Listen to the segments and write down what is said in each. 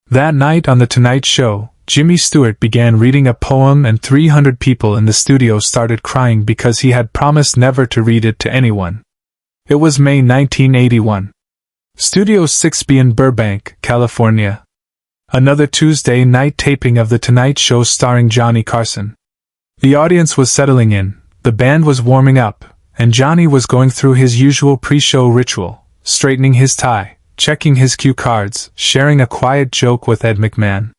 That night on The Tonight Show, Jimmy Stewart began reading a poem and 300 people in the studio started crying because he had promised never to read it to anyone. It was May 1981. Studio 6B in Burbank, California. Another Tuesday night taping of The Tonight Show starring Johnny Carson. The audience was settling in, the band was warming up, and Johnny was going through his usual pre-show ritual, straightening his tie, checking his cue cards, sharing a quiet joke with Ed McMahon.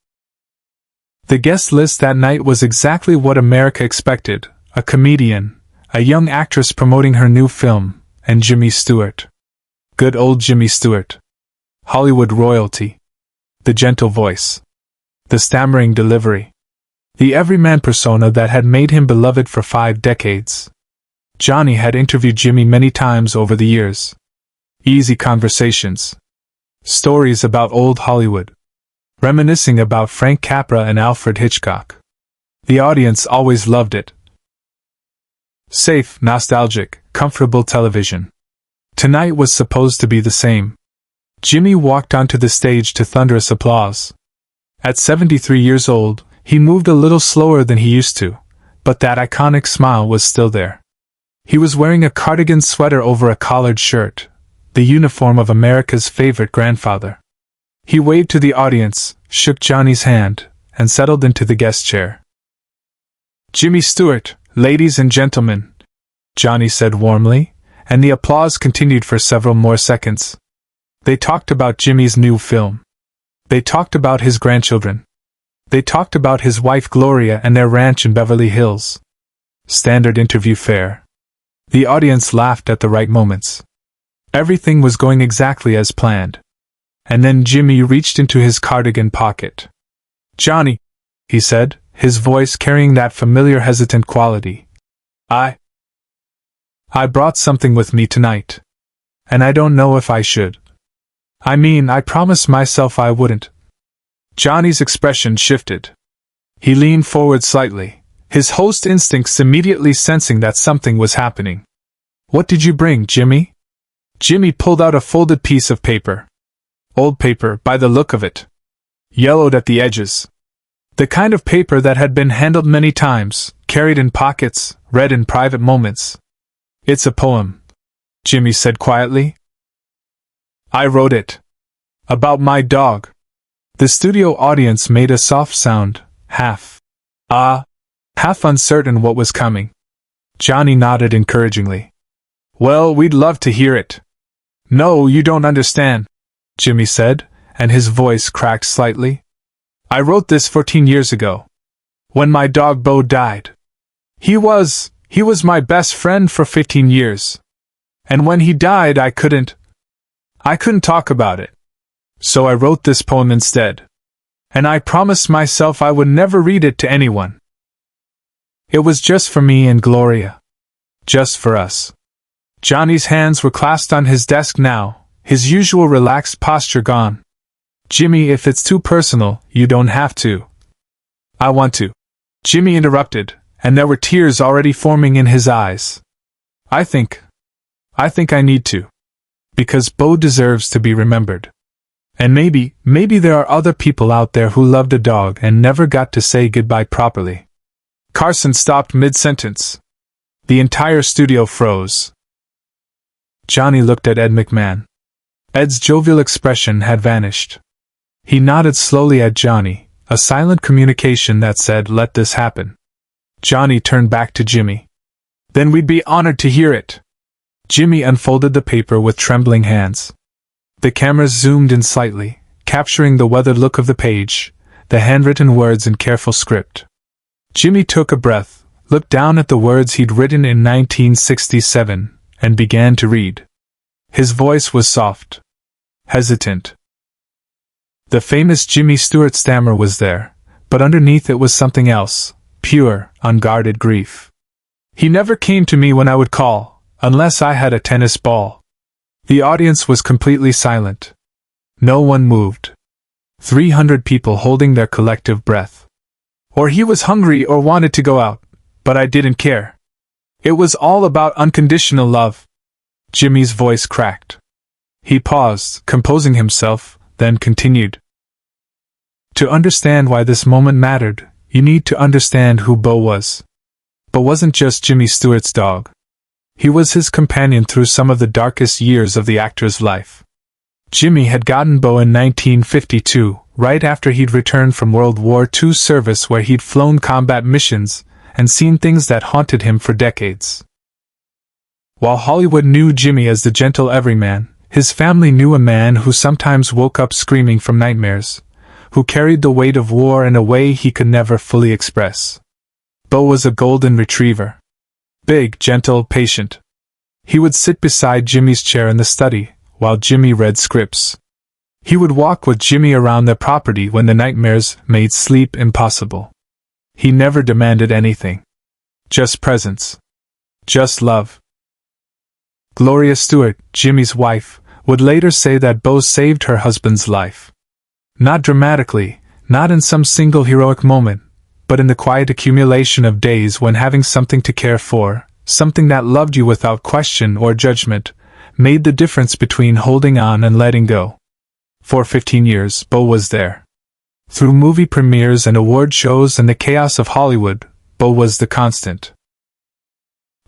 The guest list that night was exactly what America expected: a comedian, a young actress promoting her new film, and Jimmy Stewart. Good old Jimmy Stewart. Hollywood royalty. The gentle voice. The stammering delivery. The everyman persona that had made him beloved for 5 decades. Johnny had interviewed Jimmy many times over the years. Easy conversations. Stories about old Hollywood. Reminiscing about Frank Capra and Alfred Hitchcock. The audience always loved it. Safe, nostalgic, comfortable television. Tonight was supposed to be the same. Jimmy walked onto the stage to thunderous applause. At 73 years old, he moved a little slower than he used to, but that iconic smile was still there. He was wearing a cardigan sweater over a collared shirt, the uniform of America's favorite grandfather. He waved to the audience, shook Johnny's hand, and settled into the guest chair. "Jimmy Stewart, ladies and gentlemen," Johnny said warmly, and the applause continued for several more seconds. They talked about Jimmy's new film. They talked about his grandchildren. They talked about his wife Gloria and their ranch in Beverly Hills. Standard interview fare. The audience laughed at the right moments. Everything was going exactly as planned. And then Jimmy reached into his cardigan pocket. "Johnny," he said, his voice carrying that familiar hesitant quality. I brought something with me tonight. And I don't know if I should. I promised myself I wouldn't." Johnny's expression shifted. He leaned forward slightly, his host instincts immediately sensing that something was happening. "What did you bring, Jimmy?" Jimmy pulled out a folded piece of paper. Old paper, by the look of it. Yellowed at the edges. The kind of paper that had been handled many times, carried in pockets, read in private moments. "It's a poem," Jimmy said quietly. "I wrote it. About my dog." The studio audience made a soft sound, half uncertain what was coming. Johnny nodded encouragingly. "Well, we'd love to hear it." "No, you don't understand," Jimmy said, and his voice cracked slightly. "I wrote this 14 years ago. When my dog Beau died. He was my best friend for 15 years. And when he died I couldn't talk about it. So I wrote this poem instead. And I promised myself I would never read it to anyone. It was just for me and Gloria. Just for us." Johnny's hands were clasped on his desk now, his usual relaxed posture gone. "Jimmy, if it's too personal, you don't have to." "I want to," Jimmy interrupted, and there were tears already forming in his eyes. I think I need to. Because Beau deserves to be remembered. And maybe there are other people out there who loved a dog and never got to say goodbye properly." Carson stopped mid-sentence. The entire studio froze. Johnny looked at Ed McMahon. Ed's jovial expression had vanished. He nodded slowly at Johnny, a silent communication that said, "Let this happen." Johnny turned back to Jimmy. "Then we'd be honored to hear it." Jimmy unfolded the paper with trembling hands. The cameras zoomed in slightly, capturing the weathered look of the page, the handwritten words in careful script. Jimmy took a breath, looked down at the words he'd written in 1967, and began to read. His voice was soft, hesitant. The famous Jimmy Stewart stammer was there, but underneath it was something else, pure, unguarded grief. "He never came to me when I would call, unless I had a tennis ball." The audience was completely silent. No one moved. 300 people holding their collective breath. "Or he was hungry or wanted to go out, but I didn't care. It was all about unconditional love." Jimmy's voice cracked. He paused, composing himself, then continued. To understand why this moment mattered, you need to understand who Beau was. Beau wasn't just Jimmy Stewart's dog. He was his companion through some of the darkest years of the actor's life. Jimmy had gotten Beau in 1952, right after he'd returned from World War II service where he'd flown combat missions and seen things that haunted him for decades. While Hollywood knew Jimmy as the gentle everyman, his family knew a man who sometimes woke up screaming from nightmares, who carried the weight of war in a way he could never fully express. Beau was a golden retriever. Big, gentle, patient. He would sit beside Jimmy's chair in the study, while Jimmy read scripts. He would walk with Jimmy around their property when the nightmares made sleep impossible. He never demanded anything. Just presence. Just love. Gloria Stewart, Jimmy's wife, would later say that Beau saved her husband's life. Not dramatically, not in some single heroic moment, but in the quiet accumulation of days when having something to care for, something that loved you without question or judgment, made the difference between holding on and letting go. For 15 years, Beau was there. Through movie premieres and award shows and the chaos of Hollywood, Beau was the constant.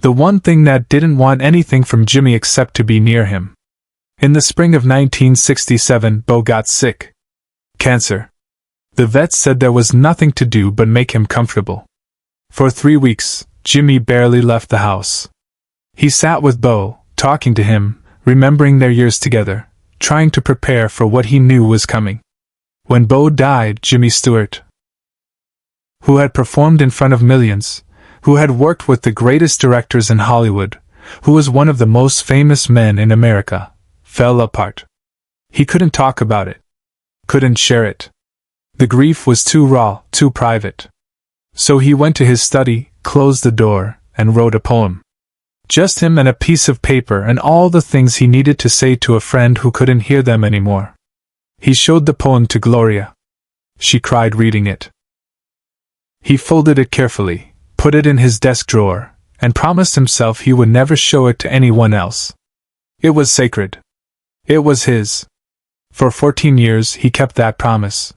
The one thing that didn't want anything from Jimmy except to be near him. In the spring of 1967, Beau got sick. Cancer. The vets said there was nothing to do but make him comfortable. For 3 weeks, Jimmy barely left the house. He sat with Beau, talking to him, remembering their years together, trying to prepare for what he knew was coming. When Beau died, Jimmy Stewart, who had performed in front of millions, who had worked with the greatest directors in Hollywood, who was one of the most famous men in America, fell apart. He couldn't talk about it. Couldn't share it. The grief was too raw, too private. So he went to his study, closed the door, and wrote a poem. Just him and a piece of paper and all the things he needed to say to a friend who couldn't hear them anymore. He showed the poem to Gloria. She cried reading it. He folded it carefully, put it in his desk drawer, and promised himself he would never show it to anyone else. It was sacred. It was his. For 14 years he kept that promise.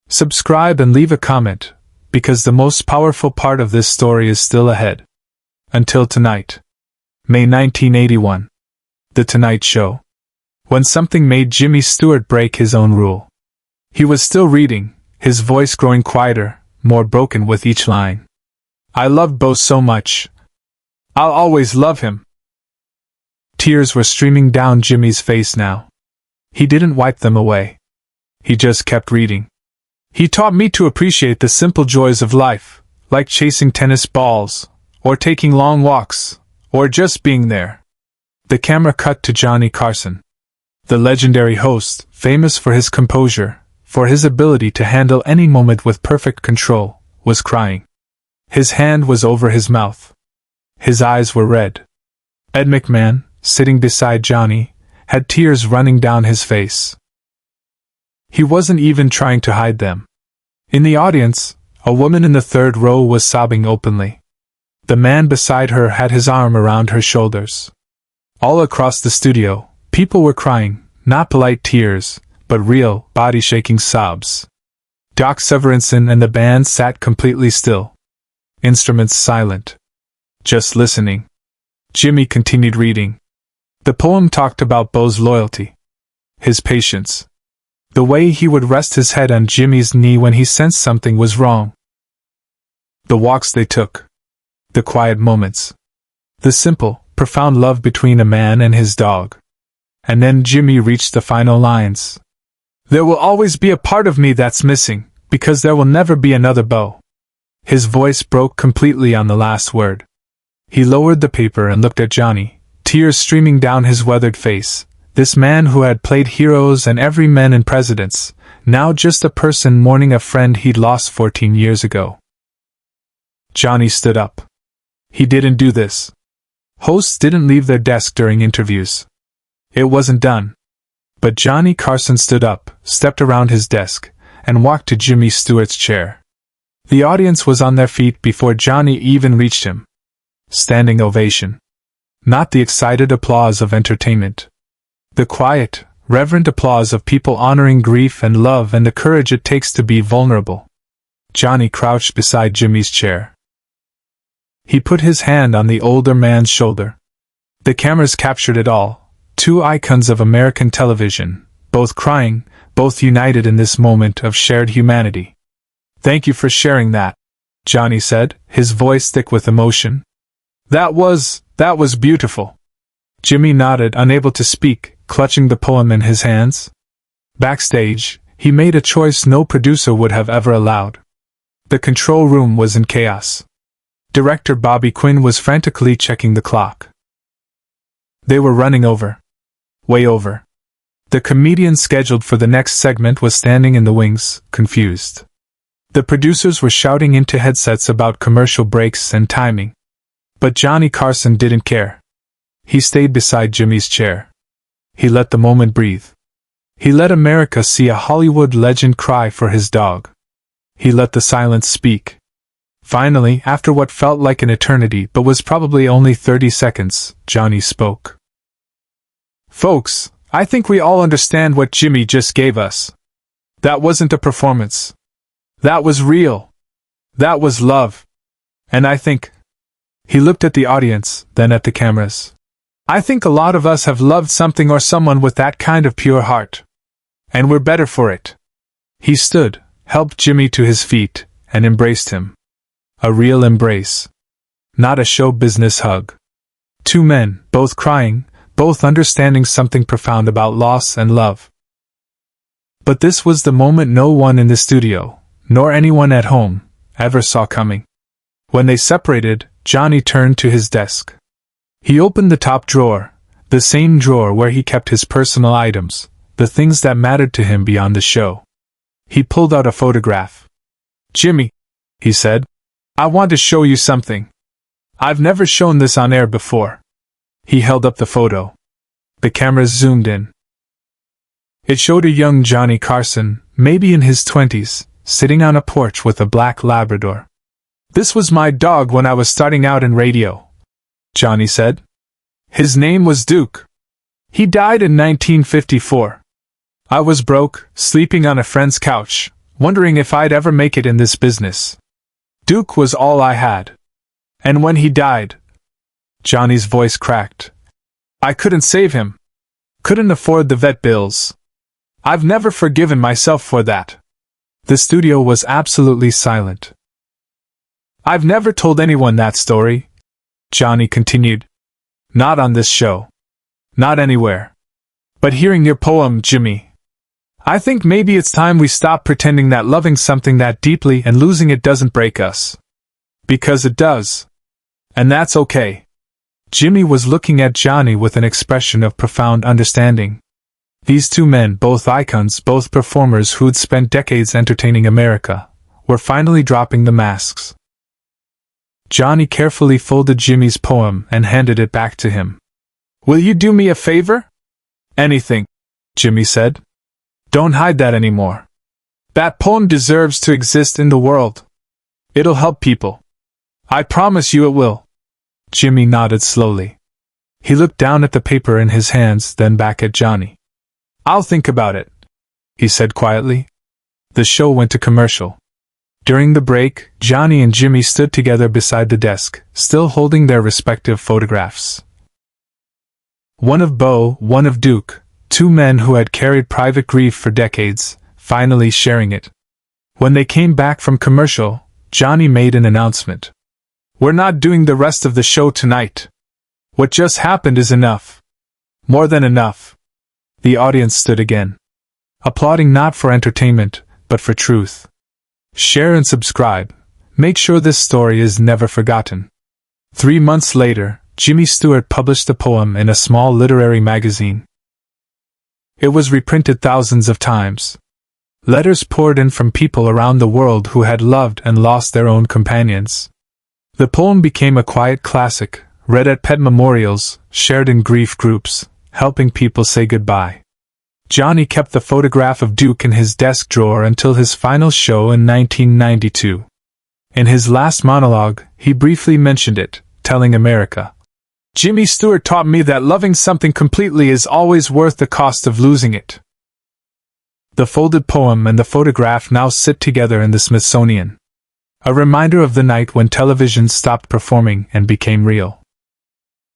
Subscribe and leave a comment, because the most powerful part of this story is still ahead. Until tonight. May 1981. The Tonight Show. When something made Jimmy Stewart break his own rule. He was still reading, his voice growing quieter, more broken with each line. I loved Beau so much. I'll always love him. Tears were streaming down Jimmy's face now. He didn't wipe them away. He just kept reading. He taught me to appreciate the simple joys of life, like chasing tennis balls, or taking long walks, or just being there. The camera cut to Johnny Carson. The legendary host, famous for his composure, for his ability to handle any moment with perfect control, was crying. His hand was over his mouth. His eyes were red. Ed McMahon, sitting beside Johnny, had tears running down his face. He wasn't even trying to hide them. In the audience, a woman in the third row was sobbing openly. The man beside her had his arm around her shoulders. All across the studio, people were crying, not polite tears, but real, body-shaking sobs. Doc Severinsen and the band sat completely still. Instruments silent. Just listening. Jimmy continued reading. The poem talked about Beau's loyalty. His patience. The way he would rest his head on Jimmy's knee when he sensed something was wrong. The walks they took. The quiet moments. The simple, profound love between a man and his dog. And then Jimmy reached the final lines. There will always be a part of me that's missing, because there will never be another Beau. His voice broke completely on the last word. He lowered the paper and looked at Johnny, tears streaming down his weathered face. This man who had played heroes and everymen and presidents, now just a person mourning a friend he'd lost 14 years ago. Johnny stood up. He didn't do this. Hosts didn't leave their desk during interviews. It wasn't done. But Johnny Carson stood up, stepped around his desk, and walked to Jimmy Stewart's chair. The audience was on their feet before Johnny even reached him. Standing ovation. Not the excited applause of entertainment. The quiet, reverent applause of people honoring grief and love and the courage it takes to be vulnerable. Johnny crouched beside Jimmy's chair. He put his hand on the older man's shoulder. The cameras captured it all, two icons of American television, both crying, both united in this moment of shared humanity. "Thank you for sharing that," Johnny said, his voice thick with emotion. That was beautiful." Jimmy nodded, unable to speak, clutching the poem in his hands. Backstage, he made a choice no producer would have ever allowed. The control room was in chaos. Director Bobby Quinn was frantically checking the clock. They were running over. Way over. The comedian scheduled for the next segment was standing in the wings, confused. The producers were shouting into headsets about commercial breaks and timing. But Johnny Carson didn't care. He stayed beside Jimmy's chair. He let the moment breathe. He let America see a Hollywood legend cry for his dog. He let the silence speak. Finally, after what felt like an eternity but was probably only 30 seconds, Johnny spoke. "Folks, I think we all understand what Jimmy just gave us. That wasn't a performance. That was real. That was love. And I think..." He looked at the audience, then at the cameras. "I think a lot of us have loved something or someone with that kind of pure heart. And we're better for it." He stood, helped Jimmy to his feet, and embraced him. A real embrace. Not a show business hug. Two men, both crying, both understanding something profound about loss and love. But this was the moment no one in the studio, nor anyone at home, ever saw coming. When they separated, Johnny turned to his desk. He opened the top drawer, the same drawer where he kept his personal items, the things that mattered to him beyond the show. He pulled out a photograph. "Jimmy," he said, "I want to show you something. I've never shown this on air before." He held up the photo. The cameras zoomed in. It showed a young Johnny Carson, maybe in his 20s, sitting on a porch with a black Labrador. "This was my dog when I was starting out in radio," Johnny said. "His name was Duke. He died in 1954. I was broke, sleeping on a friend's couch, wondering if I'd ever make it in this business. Duke was all I had. And when he died," Johnny's voice cracked, "I couldn't save him. Couldn't afford the vet bills. I've never forgiven myself for that." The studio was absolutely silent. "I've never told anyone that story," Johnny continued. "Not on this show. Not anywhere. But hearing your poem, Jimmy, I think maybe it's time we stop pretending that loving something that deeply and losing it doesn't break us. Because it does. And that's okay." Jimmy was looking at Johnny with an expression of profound understanding. These two men, both icons, both performers who'd spent decades entertaining America, were finally dropping the masks. Johnny carefully folded Jimmy's poem and handed it back to him. "Will you do me a favor?" "Anything," Jimmy said. "Don't hide that anymore. That poem deserves to exist in the world. It'll help people. I promise you it will." Jimmy nodded slowly. He looked down at the paper in his hands, then back at Johnny. "I'll think about it," he said quietly. The show went to commercial. During the break, Johnny and Jimmy stood together beside the desk, still holding their respective photographs. One of Beau, one of Duke, two men who had carried private grief for decades, finally sharing it. When they came back from commercial, Johnny made an announcement. "We're not doing the rest of the show tonight. What just happened is enough. More than enough." The audience stood again. Applauding not for entertainment, but for truth. Share and subscribe. Make sure this story is never forgotten. 3 months later, Jimmy Stewart published the poem in a small literary magazine. It was reprinted thousands of times. Letters poured in from people around the world who had loved and lost their own companions. The poem became a quiet classic, read at pet memorials, shared in grief groups, helping people say goodbye. Johnny kept the photograph of Duke in his desk drawer until his final show in 1992. In his last monologue, he briefly mentioned it, telling America, Jimmy Stewart taught me that loving something completely is always worth the cost of losing it. The folded poem and the photograph now sit together in the Smithsonian. A reminder of the night when television stopped performing and became real.